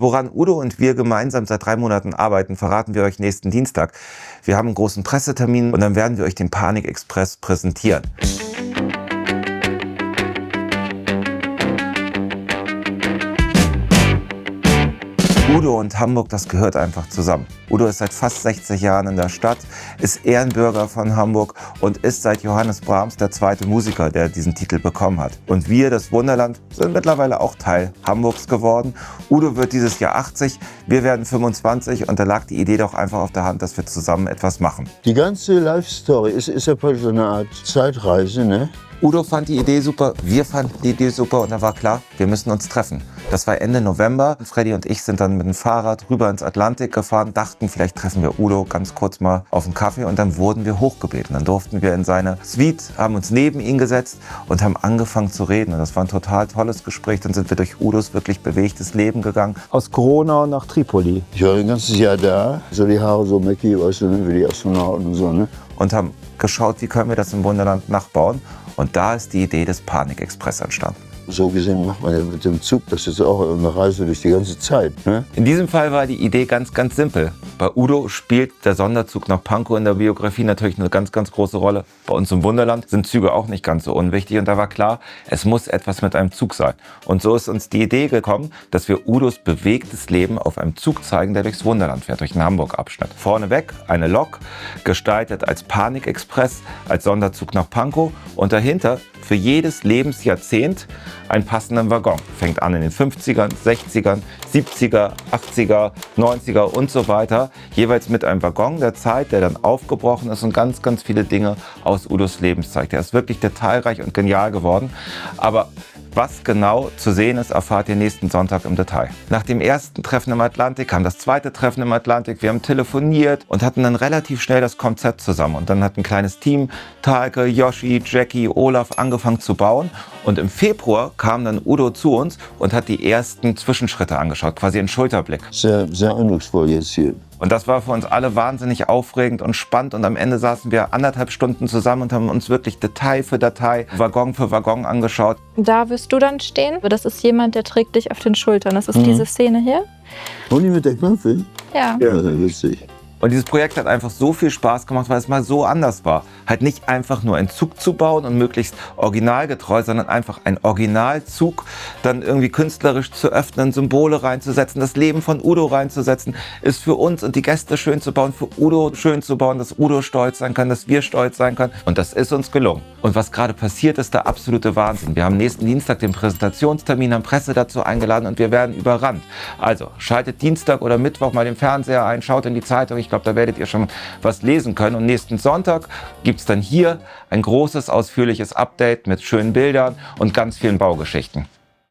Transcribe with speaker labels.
Speaker 1: Woran Udo und wir gemeinsam seit 3 Monaten arbeiten, verraten wir euch nächsten Dienstag. Wir haben einen großen Pressetermin und dann werden wir euch den Panik Express präsentieren. Udo und Hamburg, das gehört einfach zusammen. Udo ist seit fast 60 Jahren in der Stadt, ist Ehrenbürger von Hamburg und ist seit Johannes Brahms der zweite Musiker, der diesen Titel bekommen hat. Und wir, das Wunderland, sind mittlerweile auch Teil Hamburgs geworden. Udo wird dieses Jahr 80, wir werden 25 und da lag die Idee doch einfach auf der Hand, dass wir zusammen etwas machen.
Speaker 2: Die ganze Life-Story ist ja so eine Art Zeitreise, ne?
Speaker 1: Udo fand die Idee super, wir fanden die Idee super und da war klar, wir müssen uns treffen. Das war Ende November. Freddy und ich sind dann mit dem Fahrrad rüber ins Atlantik gefahren, dachten, vielleicht treffen wir Udo ganz kurz mal auf einen Kaffee und dann wurden wir hochgebeten. Dann durften wir in seine Suite, haben uns neben ihn gesetzt und haben angefangen zu reden. Und das war ein total tolles Gespräch. Dann sind wir durch Udos wirklich bewegtes Leben gegangen.
Speaker 3: Aus Corona nach Tripoli.
Speaker 2: Ich war ein ganzes Jahr da, so die Haare so Mackie, weißt du, ne, wie die Astronauten und so, ne?
Speaker 1: Und haben geschaut, wie können wir das im Wunderland nachbauen. Und da ist die Idee des Panik Express entstanden.
Speaker 2: So gesehen macht man ja mit dem Zug, das ist auch eine Reise durch die ganze Zeit, ne?
Speaker 1: In diesem Fall war die Idee ganz simpel. Bei Udo spielt der Sonderzug nach Pankow in der Biografie natürlich eine ganz große Rolle. Bei uns im Wunderland sind Züge auch nicht ganz so unwichtig. Und da war klar, es muss etwas mit einem Zug sein. Und so ist uns die Idee gekommen, dass wir Udos bewegtes Leben auf einem Zug zeigen, der durchs Wunderland fährt, durch den Hamburg-Abschnitt. Vorneweg eine Lok, gestaltet als Panik Express, als Sonderzug nach Pankow. Und dahinter für jedes Lebensjahrzehnt einen passenden Waggon. Fängt an in den 50ern, 60ern, 70er, 80er, 90er und so weiter. Jeweils mit einem Waggon der Zeit, der dann aufgebrochen ist und ganz viele Dinge aus Udos Leben zeigt. Er ist wirklich detailreich und genial geworden. Aber was genau zu sehen ist, erfahrt ihr nächsten Sonntag im Detail. Nach dem ersten Treffen im Atlantik kam das zweite Treffen im Atlantik. Wir haben telefoniert und hatten dann relativ schnell das Konzept zusammen. Und dann hat ein kleines Team, Talke, Yoshi, Jackie, Olaf, angefangen zu bauen. Und im Februar kam dann Udo zu uns und hat die ersten Zwischenschritte angeschaut, quasi einen Schulterblick.
Speaker 2: Sehr eindrucksvoll jetzt hier.
Speaker 1: Und das war für uns alle wahnsinnig aufregend und spannend. Und am Ende saßen wir 1,5 Stunden zusammen und haben uns wirklich Detail für Detail, Waggon für Waggon angeschaut.
Speaker 4: Da wirst du dann stehen. Das ist jemand, der trägt dich auf den Schultern. Das ist diese Szene hier.
Speaker 2: Und die mit der Knöpfe?
Speaker 4: Ja.
Speaker 2: Ja, das ist lustig.
Speaker 1: Und dieses Projekt hat einfach so viel Spaß gemacht, weil es mal so anders war. Halt nicht einfach nur einen Zug zu bauen und möglichst originalgetreu, sondern einfach einen Originalzug dann irgendwie künstlerisch zu öffnen, Symbole reinzusetzen, das Leben von Udo reinzusetzen, ist für uns und die Gäste schön zu bauen, für Udo schön zu bauen, dass Udo stolz sein kann, dass wir stolz sein können. Und das ist uns gelungen. Und was gerade passiert, ist der absolute Wahnsinn. Wir haben nächsten Dienstag den Präsentationstermin, haben Presse dazu eingeladen und wir werden überrannt. Also schaltet Dienstag oder Mittwoch mal den Fernseher ein, schaut in die Zeitung. Ich glaube, da werdet ihr schon was lesen können. Und nächsten Sonntag gibt es dann hier ein großes, ausführliches Update mit schönen Bildern und ganz vielen Baugeschichten.